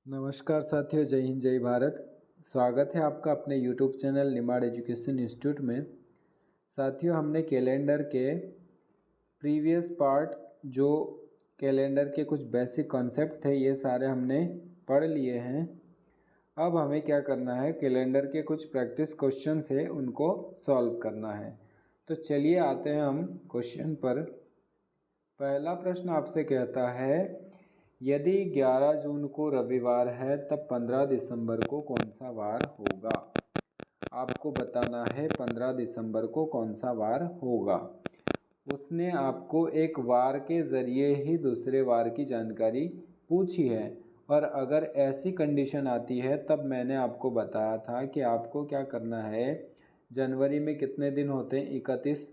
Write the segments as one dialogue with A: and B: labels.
A: नमस्कार साथियों, जय हिंद जय भारत। स्वागत है आपका अपने YouTube channel Nimar education institute में। साथियों, हमने कैलेंडर के प्रीवियस पार्ट जो कैलेंडर के कुछ बेसिक कॉन्सेप्ट थे ये सारे हमने पढ़ लिए हैं। अब हमें क्या करना है, कैलेंडर के कुछ प्रैक्टिस क्वेश्चन है उनको सॉल्व करना है। तो चलिए आते हैं हम क्वेश्चन पर। पहला प्रश्न आपसे कहता है, यदि 11 जून को रविवार है तब 15 दिसंबर को कौन सा वार होगा। आपको बताना है 15 दिसंबर को कौन सा वार होगा। उसने आपको एक वार के ज़रिए ही दूसरे वार की जानकारी पूछी है, और अगर ऐसी कंडीशन आती है तब मैंने आपको बताया था कि आपको क्या करना है। जनवरी में कितने दिन होते हैं? 31।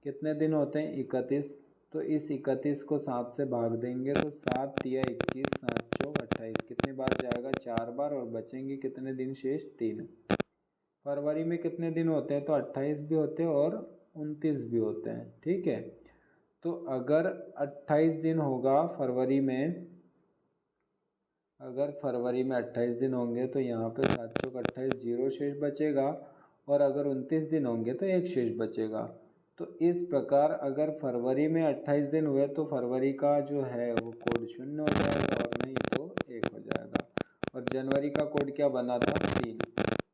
A: कितने दिन होते हैं? 31। तो इस 31 को 7 से भाग देंगे तो 7 तिया 21, 7 चौक 28। कितनी बार जाएगा? 4 बार। और बचेंगे कितने दिन शेष? 3। फरवरी में कितने दिन होते हैं? तो 28 भी होते हैं और 29 भी होते हैं। ठीक है, तो अगर 28 दिन होगा फरवरी में, अगर फरवरी में 28 दिन होंगे तो यहाँ पे 7 चौक 28, 0 शेष बचेगा। और अगर 29 दिन होंगे तो 1 शेष बचेगा। तो इस प्रकार अगर फरवरी में 28 दिन हुए तो फरवरी का जो है वो कोड 0 हो जाएगा, और नहीं तो 1 हो जाएगा। और जनवरी का कोड क्या बना था? 3।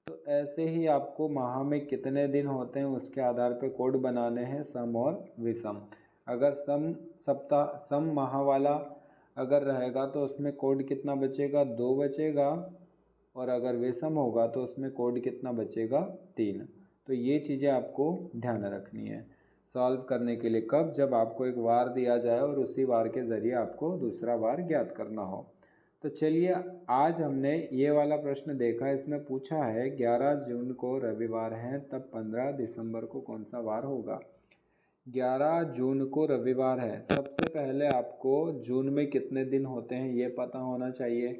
A: तो ऐसे ही आपको माह में कितने दिन होते हैं उसके आधार पर कोड बनाने हैं, सम और विषम। अगर सम माह वाला अगर रहेगा तो उसमें कोड कितना बचेगा? 2 बचेगा। और अगर विषम होगा तो उसमें कोड कितना बचेगा? 3। तो ये चीज़ें आपको ध्यान रखनी है सॉल्व करने के लिए। कब? जब आपको एक वार दिया जाए और उसी वार के ज़रिए आपको दूसरा वार ज्ञात करना हो। तो चलिए, आज हमने ये वाला प्रश्न देखा। इसमें पूछा है 11 जून को रविवार है तब 15 दिसंबर को कौन सा वार होगा। 11 जून को रविवार है। सबसे पहले आपको जून में कितने दिन होते हैं ये पता होना चाहिए।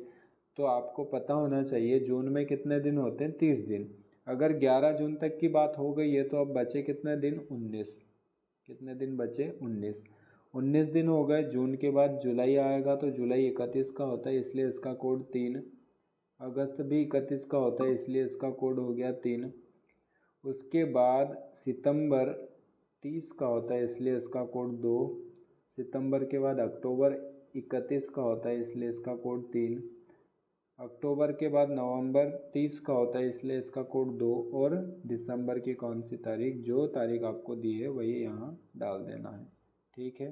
A: तो आपको पता होना चाहिए जून में कितने दिन होते हैं? 30 दिन। अगर 11 जून तक की बात हो गई है तो अब बचे कितने दिन? 19। कितने दिन बचे? 19। 19 दिन हो गए। जून के बाद जुलाई आएगा तो जुलाई 31 का होता है, इसलिए इसका कोड 3। अगस्त भी 31 का होता है, इसलिए इसका कोड हो गया 3। उसके बाद सितंबर 30 का होता है, इसलिए इसका कोड 2। सितंबर के बाद अक्टूबर 31 का होता है, इसलिए इसका कोड 3। अक्टूबर के बाद नवंबर 30 का होता है, इसलिए इसका कोड 2। और दिसंबर की कौन सी तारीख? जो तारीख आपको दी है वही यहाँ डाल देना है। ठीक है,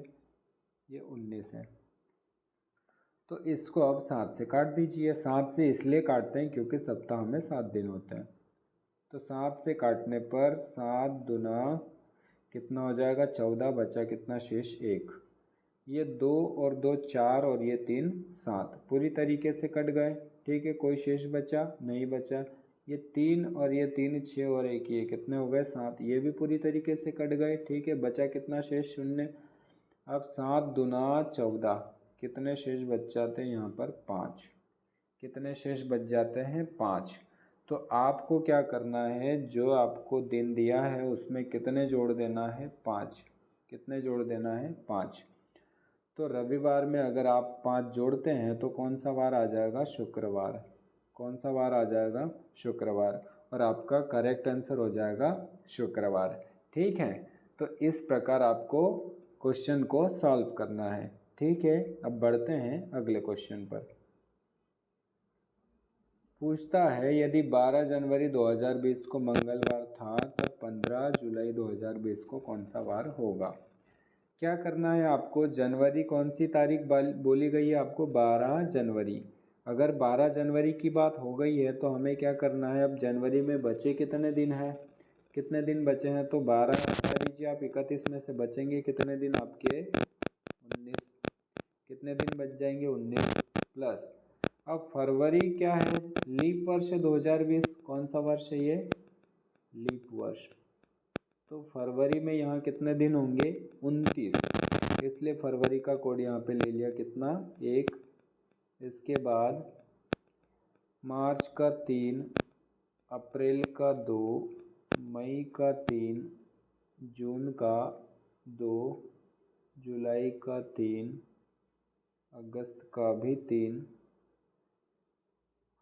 A: ये 19 है। तो इसको अब 7 से काट दीजिए। 7 से इसलिए काटते हैं क्योंकि सप्ताह में 7 दिन होते हैं। तो 7 से काटने पर 7 दुना कितना हो जाएगा? 14। बचा कितना शेष? 1। ये 2 और 2 4 और ये 3 7 पूरी तरीके से कट गए। ठीक है, कोई शेष बचा? नहीं बचा। ये 3 और ये 3 6 और 1 ये कितने हो गए? 7। ये भी पूरी तरीके से कट गए। ठीक है, बचा कितना शेष? 0। अब 7 दुना 14, कितने शेष बच जाते हैं यहाँ पर? 5। कितने शेष बच जाते हैं? 5। तो आपको क्या करना है, जो आपको दिन दिया है उसमें कितने जोड़ देना है? 5। कितने जोड़ देना है? 5। तो रविवार में अगर आप 5 जोड़ते हैं तो कौन सा वार आ जाएगा? शुक्रवार। कौन सा वार आ जाएगा? शुक्रवार। और आपका करेक्ट आंसर हो जाएगा शुक्रवार। ठीक है, तो इस प्रकार आपको क्वेश्चन को सॉल्व करना है। ठीक है, अब बढ़ते हैं अगले क्वेश्चन पर। पूछता है, यदि 12 जनवरी 2020 को मंगलवार था तब 15 जुलाई 2020 को कौन सा वार होगा। क्या करना है आपको? जनवरी कौन सी तारीख बोली गई है आपको? 12 जनवरी। अगर 12 जनवरी की बात हो गई है तो हमें क्या करना है, अब जनवरी में बचे कितने दिन हैं? कितने दिन बचे हैं? तो 12 हटा दीजिए आप, 31 में से बचेंगे कितने दिन आपके? 19। कितने दिन बच जाएंगे? 19 प्लस। अब फरवरी क्या है? लीप वर्ष है 2020। कौन सा वर्ष है ये? लीप वर्ष। तो फरवरी में यहाँ कितने दिन होंगे? 29। इसलिए फरवरी का कोड यहाँ पे ले लिया कितना? 1। इसके बाद मार्च का 3, अप्रैल का 2, मई का 3, जून का 2, जुलाई का 3, अगस्त का भी 3,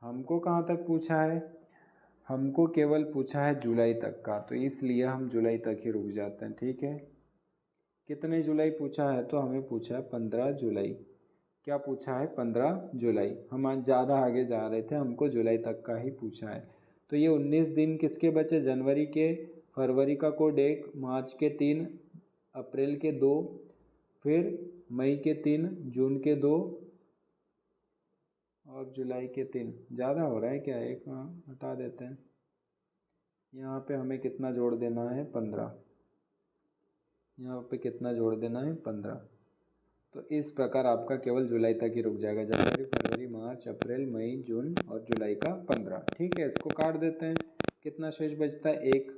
A: हमको कहाँ तक पूछा है? हमको केवल पूछा है जुलाई तक का, तो इसलिए हम जुलाई तक ही रुक जाते हैं। ठीक है, कितने जुलाई पूछा है? तो हमें पूछा है 15 जुलाई। क्या पूछा है? 15 जुलाई। हम आज ज़्यादा आगे जा रहे थे, हमको जुलाई तक का ही पूछा है। तो ये 19 दिन किसके बचे? जनवरी के, फरवरी का कोड 1, मार्च के 3, अप्रैल के 2, फिर मई के 3, जून के 2 और जुलाई के 3। ज़्यादा हो रहा है क्या? एक हटा देते हैं। यहाँ पे हमें कितना जोड़ देना है? 15। यहाँ पे कितना जोड़ देना है? 15। तो इस प्रकार आपका केवल जुलाई तक ही रुक जाएगा। जनवरी, फरवरी, मार्च, अप्रैल, मई, जून और जुलाई का 15। ठीक है, इसको काट देते हैं। कितना शेष बचता है? 1।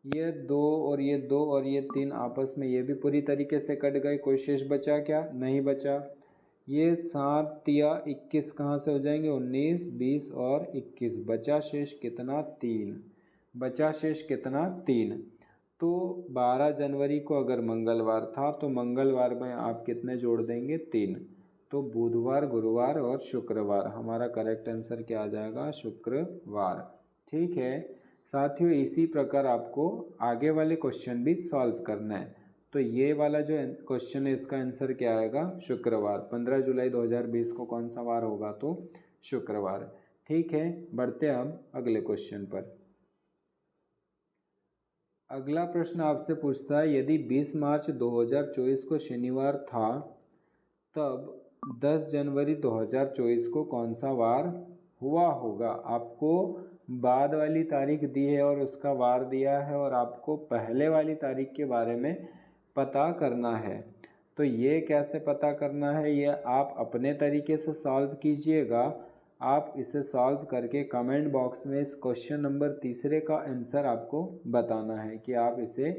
A: ये 2 और ये 2 और ये 3 आपस में ये भी पूरी तरीके से कट गए। कोई शेष बचा क्या? नहीं बचा। ये 7 या 21 कहाँ से हो जाएंगे? 19, 20 और 21। बचा शेष कितना? 3। बचा शेष कितना? 3। तो 12 जनवरी को अगर मंगलवार था तो मंगलवार में आप कितने जोड़ देंगे? 3। तो बुधवार, गुरुवार और शुक्रवार। हमारा करेक्ट आंसर क्या आ जाएगा? शुक्रवार। ठीक है साथियों, इसी प्रकार आपको आगे वाले क्वेश्चन भी सॉल्व करना है। तो ये वाला जो क्वेश्चन है इसका आंसर क्या आएगा? शुक्रवार। 15 जुलाई 2020 को कौन सा वार होगा? तो शुक्रवार। ठीक है, बढ़ते हम अगले क्वेश्चन पर। अगला प्रश्न आपसे पूछता है, यदि 20 मार्च 2024 को शनिवार था तब 10 जनवरी 2024 को कौन सा वार हुआ होगा? आपको बाद वाली तारीख दी है और उसका वार दिया है और आपको पहले वाली तारीख के बारे में पता करना है। तो ये कैसे पता करना है? ये आप अपने तरीके से सॉल्व कीजिएगा। आप इसे सॉल्व करके कमेंट बॉक्स में इस क्वेश्चन नंबर 3 का आंसर आपको बताना है कि आप इसे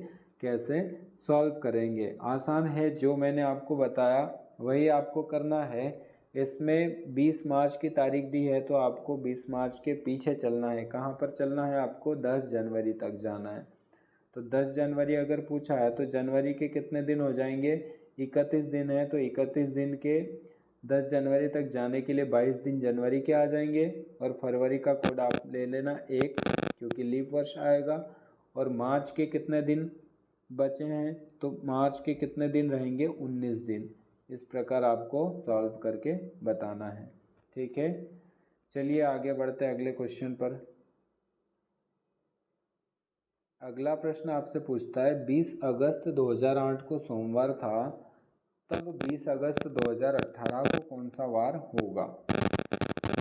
A: कैसे सॉल्व करेंगे। आसान है, जो मैंने आपको बताया वही आपको करना है। इसमें 20 मार्च की तारीख दी है तो आपको 20 मार्च के पीछे चलना है। कहाँ पर चलना है? आपको 10 जनवरी तक जाना है। तो 10 जनवरी अगर पूछा है तो जनवरी के कितने दिन हो जाएंगे? 31 दिन है, तो 31 दिन के 10 जनवरी तक जाने के लिए 22 दिन जनवरी के आ जाएंगे। और फरवरी का कोड आप ले लेना 1, क्योंकि लीप वर्ष आएगा। और मार्च के कितने दिन बचे हैं? तो मार्च के कितने दिन रहेंगे? 19 दिन। इस प्रकार आपको सॉल्व करके बताना है। ठीक है, चलिए आगे बढ़ते हैं अगले क्वेश्चन पर। अगला प्रश्न आपसे पूछता है, 20 अगस्त 2008 को सोमवार था, तब 20 अगस्त 2018 को कौन सा वार होगा?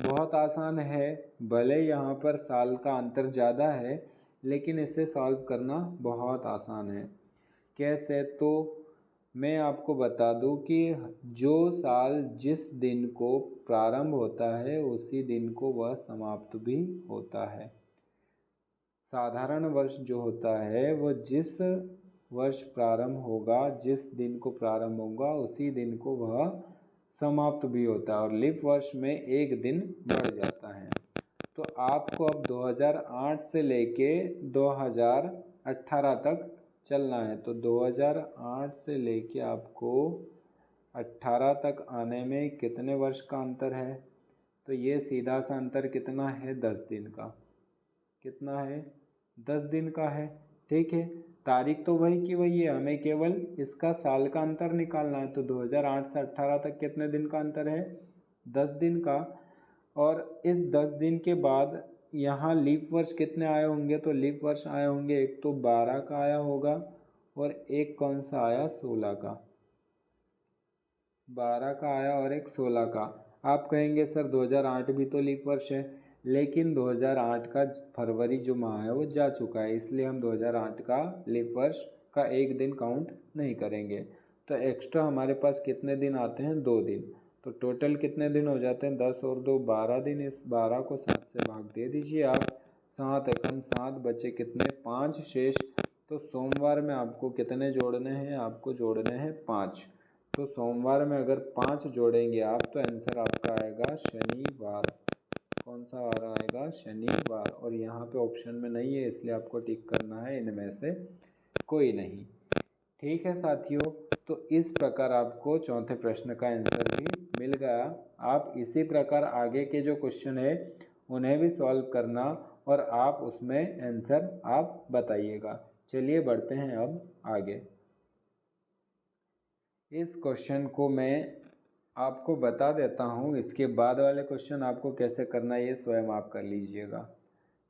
A: बहुत आसान है, भले यहाँ पर साल का अंतर ज़्यादा है लेकिन इसे सॉल्व करना बहुत आसान है। कैसे? तो मैं आपको बता दूं कि जो साल जिस दिन को प्रारंभ होता है उसी दिन को वह समाप्त भी होता है। साधारण वर्ष जो होता है वो जिस वर्ष प्रारंभ होगा, जिस दिन को प्रारंभ होगा उसी दिन को वह समाप्त भी होता है। और लीप वर्ष में एक दिन बढ़ जाता है। तो आपको अब 2008 से लेके 2018 तक चलना है। तो 2008 से लेके आपको 18 तक आने में कितने वर्ष का अंतर है? तो ये सीधा सा अंतर कितना है? 10 दिन का। कितना है? 10 दिन का है। ठीक है, तारीख तो वही की वही है, हमें केवल इसका साल का अंतर निकालना है। तो 2008 से 18 तक कितने दिन का अंतर है? 10 दिन का। और इस 10 दिन के बाद यहाँ लीप वर्ष कितने आए होंगे? तो लीप वर्ष आए होंगे, एक तो 12 का आया होगा और एक कौन सा आया? 16 का। 12 का आया और एक 16 का। आप कहेंगे सर 2008 भी तो लीप वर्ष है, लेकिन 2008 का फरवरी जो माह है वो जा चुका है, इसलिए हम 2008 का लीप वर्ष का एक दिन काउंट नहीं करेंगे। तो एक्स्ट्रा हमारे पास कितने दिन आते हैं? 2 दिन। तो टोटल कितने दिन हो जाते हैं? 10 और 2 12 दिन। इस 12 को 7 से भाग दे दीजिए आप। 7 एकम 7, बचे कितने? 5 शेष। तो सोमवार में आपको कितने जोड़ने हैं? आपको जोड़ने हैं 5। तो सोमवार में अगर 5 जोड़ेंगे आप तो आंसर आपका आएगा शनिवार। कौन सा वार आएगा? शनिवार। और यहाँ पे ऑप्शन में नहीं है इसलिए आपको टिक करना है इनमें से कोई नहीं। ठीक है साथियों, तो इस प्रकार आपको चौथे प्रश्न का आंसर भी मिल गया। आप इसी प्रकार आगे के जो क्वेश्चन है उन्हें भी सॉल्व करना और आप उसमें आंसर आप बताइएगा। चलिए बढ़ते हैं अब आगे। इस क्वेश्चन को मैं आपको बता देता हूँ, इसके बाद वाले क्वेश्चन आपको कैसे करना है ये स्वयं आप कर लीजिएगा।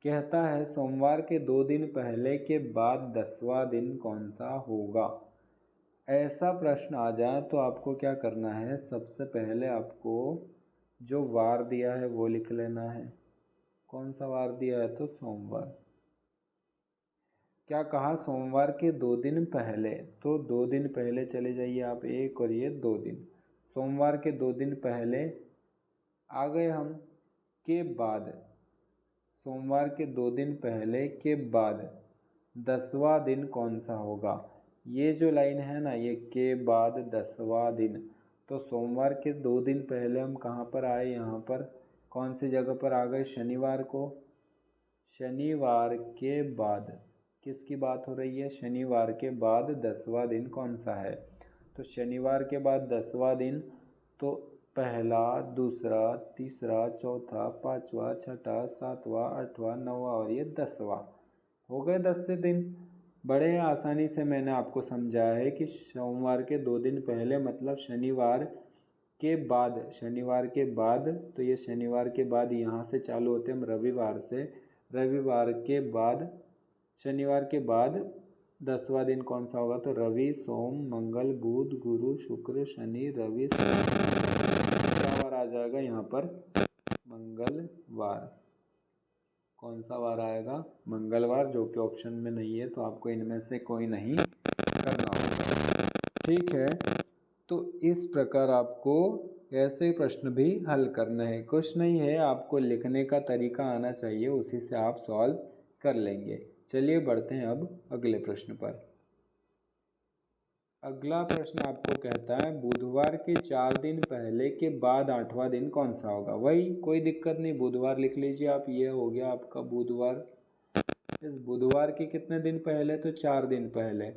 A: कहता है सोमवार के 2 दिन पहले के बाद 10वां दिन कौन सा होगा। ऐसा प्रश्न आ जाए तो आपको क्या करना है, सबसे पहले आपको जो वार दिया है वो लिख लेना है। कौन सा वार दिया है, तो सोमवार। क्या कहा, सोमवार के 2 दिन पहले, तो 2 दिन पहले चले जाइए आप, एक और ये 2 दिन, सोमवार के 2 दिन पहले आ गए हम। के बाद, सोमवार के 2 दिन पहले के बाद 10वां दिन कौन सा होगा। ये जो लाइन है ना, ये के बाद 10वां दिन, तो सोमवार के 2 दिन पहले हम कहाँ पर आए, यहाँ पर कौन सी जगह पर आ गए, शनिवार को। शनिवार के बाद किसकी बात हो रही है, शनिवार के बाद 10वां दिन कौन सा है, तो शनिवार के बाद 10वां दिन, तो पहला, दूसरा, तीसरा, चौथा, पाँचवा, छठा, सातवां, आठवां, नौवां और ये 10वां, हो गए 10 से दिन। बड़े आसानी से मैंने आपको समझाया है कि सोमवार के 2 दिन पहले मतलब शनिवार के बाद, शनिवार के बाद, तो ये शनिवार के बाद यहाँ से चालू होते हम रविवार से, रविवार के बाद, शनिवार के बाद 10वां दिन कौन सा होगा, तो रवि, सोम, मंगल, बुध, गुरु, शुक्र, शनि, रवि, क्या वार आ जाएगा यहाँ पर, मंगलवार। कौन सा वार आएगा, मंगलवार, जो कि ऑप्शन में नहीं है, तो आपको इनमें से कोई नहीं करना होगा। ठीक है, तो इस प्रकार आपको ऐसे प्रश्न भी हल करना है, कुछ नहीं है, आपको लिखने का तरीका आना चाहिए, उसी से आप सॉल्व कर लेंगे। चलिए बढ़ते हैं अब अगले प्रश्न पर। अगला प्रश्न आपको कहता है बुधवार के 4 दिन पहले के बाद 8वां दिन कौन सा होगा। वही, कोई दिक्कत नहीं, बुधवार लिख लीजिए आप, ये हो गया आपका बुधवार। इस बुधवार के कितने दिन पहले, तो 4 दिन पहले,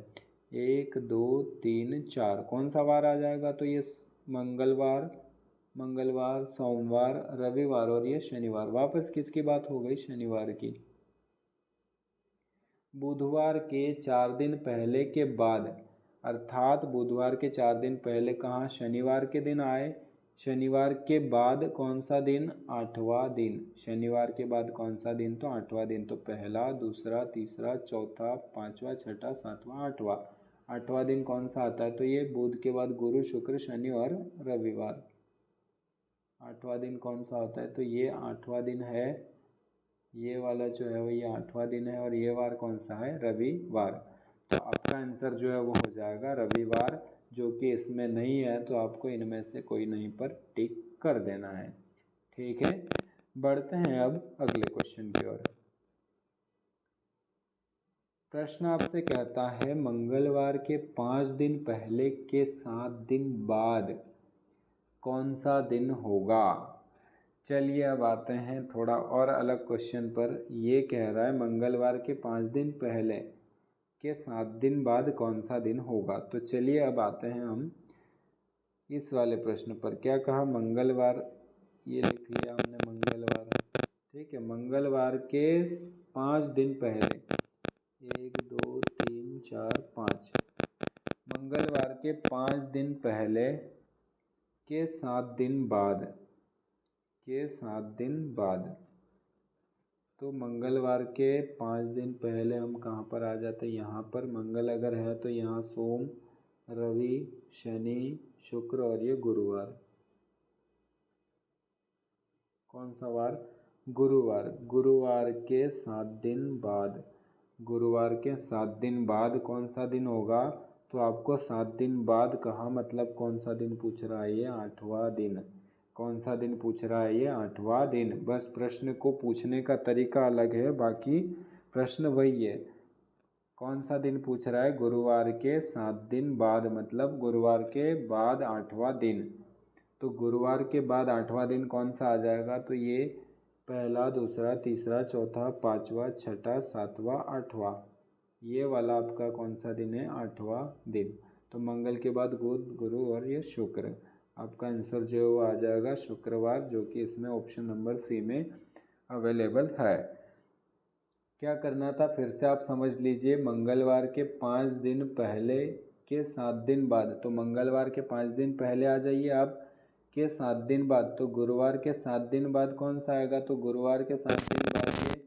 A: 1 2 3 4, कौन सा वार आ जाएगा, तो ये मंगलवार, मंगलवार, सोमवार, रविवार और ये शनिवार। वापस किसकी बात हो गई, शनिवार की। बुधवार के 4 दिन पहले के बाद, अर्थात बुधवार के 4 दिन पहले कहाँ, शनिवार के दिन आए, शनिवार के बाद कौन सा दिन, 8वां दिन, शनिवार के बाद कौन सा दिन, तो 8वां दिन, तो पहला, दूसरा, तीसरा, चौथा, पाँचवा, छठा, सातवां, आठवां, 8वां दिन कौन सा आता है, तो ये बुध के बाद गुरु, शुक्र, शनि और रविवार। 8वां दिन कौन सा होता है, तो ये 8वां दिन है, ये वाला जो है वो ये 8वां दिन है, और ये वार कौन सा है, रविवार। तो आपका आंसर जो है वो हो जाएगा रविवार, जो कि इसमें नहीं है, तो आपको इनमें से कोई नहीं पर टिक कर देना है। ठीक है, बढ़ते हैं अब अगले क्वेश्चन की ओर। प्रश्न आपसे कहता है मंगलवार के 5 दिन पहले के 7 दिन बाद कौन सा दिन होगा। चलिए अब आते हैं थोड़ा और अलग क्वेश्चन पर। ये कह रहा है मंगलवार के 5 दिन पहले के 7 दिन बाद कौन सा दिन होगा। तो चलिए अब आते हैं हम इस वाले प्रश्न पर। क्या कहा, मंगलवार, ये लिख लिया हमने मंगलवार। ठीक है, मंगलवार के 5 दिन पहले, 1 2 3 4 5, मंगलवार के 5 दिन पहले के 7 दिन बाद, के 7 दिन बाद, तो मंगलवार के 5 दिन पहले हम कहाँ पर आ जाते हैं, यहाँ पर मंगल अगर है तो यहाँ सोम, रवि, शनि, शुक्र और ये गुरुवार। कौन सा वार, गुरुवार। गुरुवार के 7 दिन बाद, गुरुवार के 7 दिन बाद कौन सा दिन होगा, तो आपको 7 दिन बाद कहा मतलब कौन सा दिन पूछ रहा है, ये 8वां दिन। कौन सा दिन पूछ रहा है, ये 8वां दिन। बस प्रश्न को पूछने का तरीका अलग है, बाकी प्रश्न वही है। कौन सा दिन पूछ रहा है, गुरुवार के 7 दिन बाद, मतलब गुरुवार के बाद 8वां दिन। तो गुरुवार के बाद 8वां दिन कौन सा आ जाएगा, तो ये पहला, दूसरा, तीसरा, चौथा, पाँचवा, छठा, सातवां, आठवां, ये वाला आपका कौन सा दिन है, 8वां दिन। तो मंगल के बाद बुध, गुरु और ये शुक्र। आपका आंसर जो है वो आ जाएगा शुक्रवार, जो कि इसमें ऑप्शन नंबर सी में अवेलेबल है। क्या करना था फिर से आप समझ लीजिए। मंगलवार के 5 दिन पहले के 7 दिन बाद, तो मंगलवार के 5 दिन पहले आ जाइए आप, के 7 दिन बाद, तो गुरुवार के 7 दिन बाद कौन सा आएगा, तो गुरुवार के 7 दिन बाद ये,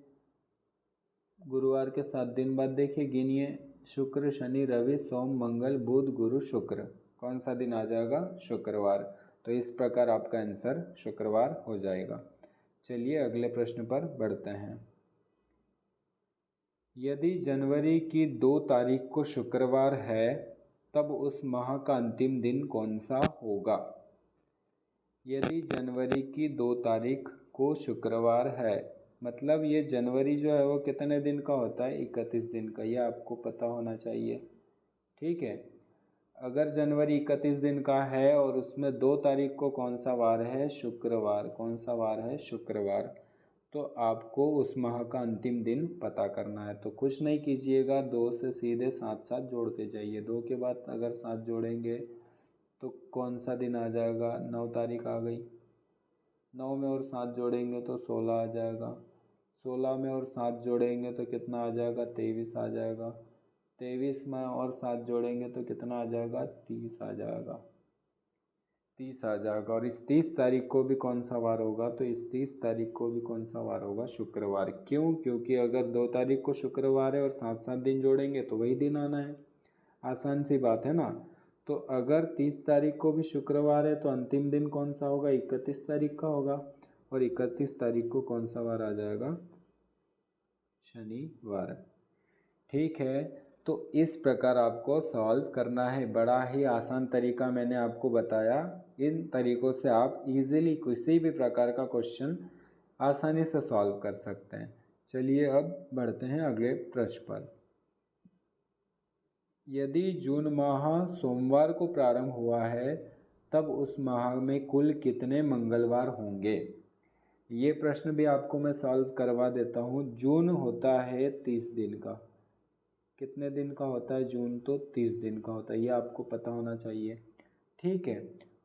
A: गुरुवार के 7 दिन बाद देखिए गिनिए, शुक्र शनि रवि सोम मंगल बुध गुरु शुक्र, कौन सा दिन आ जाएगा, शुक्रवार। तो इस प्रकार आपका आंसर शुक्रवार हो जाएगा। चलिए अगले प्रश्न पर बढ़ते हैं। यदि जनवरी की 2 तारीख को शुक्रवार है तब उस माह का अंतिम दिन कौन सा होगा। यदि जनवरी की 2 तारीख को शुक्रवार है, मतलब ये जनवरी जो है वो कितने दिन का होता है, 31 दिन का, ये आपको पता होना चाहिए। ठीक है, अगर जनवरी 31 दिन का है और उसमें 2 तारीख को कौन सा वार है, शुक्रवार, कौन सा वार है, शुक्रवार, तो आपको उस माह का अंतिम दिन पता करना है। तो कुछ नहीं कीजिएगा, 2 से सीधे 7 7 जोड़ते जाइए। 2 के बाद अगर 7 जोड़ेंगे तो कौन सा दिन आ जाएगा, 9 तारीख आ गई। 9 में और 7 जोड़ेंगे तो 16 आ जाएगा। 16 में और 7 जोड़ेंगे तो कितना आ जाएगा, 23 आ जाएगा। 23 में और 7 जोड़ेंगे तो कितना आ जाएगा, 30 आ जाएगा। 30 आ जाएगा। और इस 30 तारीख को भी कौन सा वार होगा, तो इस 30 तारीख को भी कौन सा वार होगा, शुक्रवार। क्यों, क्योंकि अगर 2 तारीख को शुक्रवार है और 7 7 दिन जोड़ेंगे तो वही दिन आना है। आसान सी बात है ना। तो अगर 30 तारीख को भी शुक्रवार है तो अंतिम दिन कौन सा होगा, 31 तारीख का होगा। और 31 तारीख को कौन सा वार आ जाएगा, शनिवार। ठीक है, तो इस प्रकार आपको सॉल्व करना है। बड़ा ही आसान तरीका मैंने आपको बताया। इन तरीक़ों से आप इजीली किसी भी प्रकार का क्वेश्चन आसानी से सॉल्व कर सकते हैं। चलिए अब बढ़ते हैं अगले प्रश्न पर। यदि जून माह सोमवार को प्रारंभ हुआ है तब उस माह में कुल कितने मंगलवार होंगे। ये प्रश्न भी आपको मैं सॉल्व करवा देता हूँ। जून होता है 30 दिन का। कितने दिन का होता है जून, तो 30 दिन का होता है, ये आपको पता होना चाहिए। ठीक है,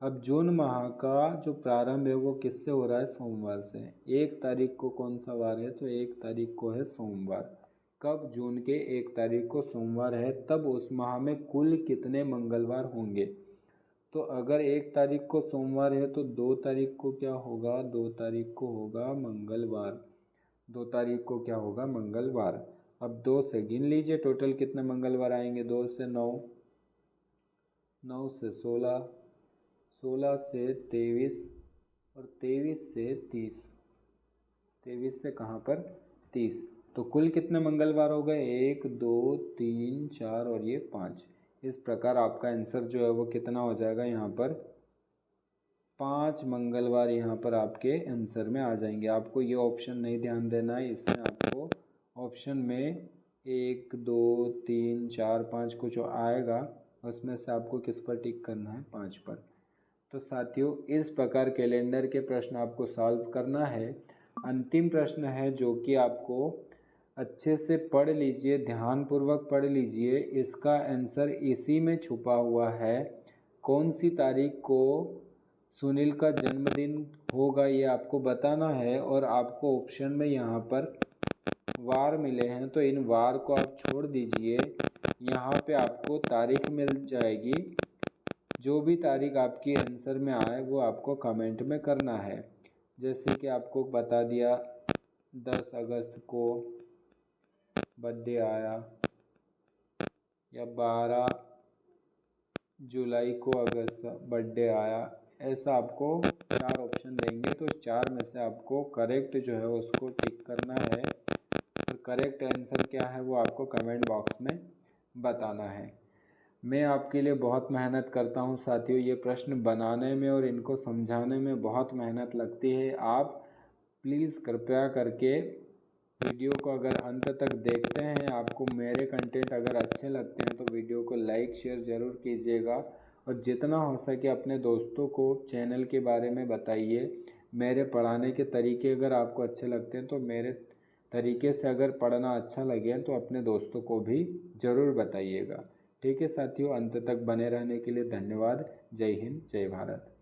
A: अब जून माह का जो प्रारंभ है वो किससे हो रहा है, सोमवार से। 1 तारीख को कौन सा वार है, तो 1 तारीख को है सोमवार। कब, जून के 1 तारीख को सोमवार है, तब उस माह में कुल कितने मंगलवार होंगे। तो अगर 1 तारीख को सोमवार है तो 2 तारीख को क्या होगा, 2 तारीख को होगा मंगलवार। 2 तारीख को क्या होगा, मंगलवार। अब 2 से गिन लीजिए टोटल कितने मंगलवार आएंगे। 2 से 9, 9 से 16, 16 से 23 और 23 से 30, 23 से कहाँ पर 30। तो कुल कितने मंगलवार हो गए, 1 2 3 4 और ये 5। इस प्रकार आपका आंसर जो है वो कितना हो जाएगा, यहाँ पर 5 मंगलवार यहाँ पर आपके आंसर में आ जाएंगे। आपको ये ऑप्शन नहीं ध्यान देना है, इसमें आपको ऑप्शन में 1 2 3 4 5 कुछ आएगा, उसमें से आपको किस पर टिक करना है, 5 पर। तो साथियों इस प्रकार कैलेंडर के प्रश्न आपको सॉल्व करना है। अंतिम प्रश्न है जो कि आपको अच्छे से पढ़ लीजिए, ध्यानपूर्वक पढ़ लीजिए। इसका आंसर इसी में छुपा हुआ है। कौन सी तारीख को सुनील का जन्मदिन होगा ये आपको बताना है, और आपको ऑप्शन में यहाँ पर वार मिले हैं, तो इन वार को आप छोड़ दीजिए। यहाँ पे आपको तारीख मिल जाएगी। जो भी तारीख आपकी आंसर में आए वो आपको कमेंट में करना है। जैसे कि आपको बता दिया 10 अगस्त को बर्थडे आया, या 12 जुलाई को अगस्त बर्थडे आया। ऐसा आपको 4 ऑप्शन देंगे, तो 4 में से आपको करेक्ट जो है उसको टिक करना है, और करेक्ट आंसर क्या है वो आपको कमेंट बॉक्स में बताना है। मैं आपके लिए बहुत मेहनत करता हूं साथियों, ये प्रश्न बनाने में और इनको समझाने में बहुत मेहनत लगती है। आप प्लीज़ कृपया करके वीडियो को अगर अंत तक देखते हैं, आपको मेरे कंटेंट अगर अच्छे लगते हैं तो वीडियो को लाइक शेयर ज़रूर कीजिएगा, और जितना हो सके अपने दोस्तों को चैनल के बारे में बताइए। मेरे पढ़ाने के तरीके अगर आपको अच्छे लगते हैं तो मेरे तरीके से अगर पढ़ना अच्छा लगे तो अपने दोस्तों को भी ज़रूर बताइएगा। ठीक है साथियों, अंत तक बने रहने के लिए धन्यवाद। जय हिंद, जय भारत।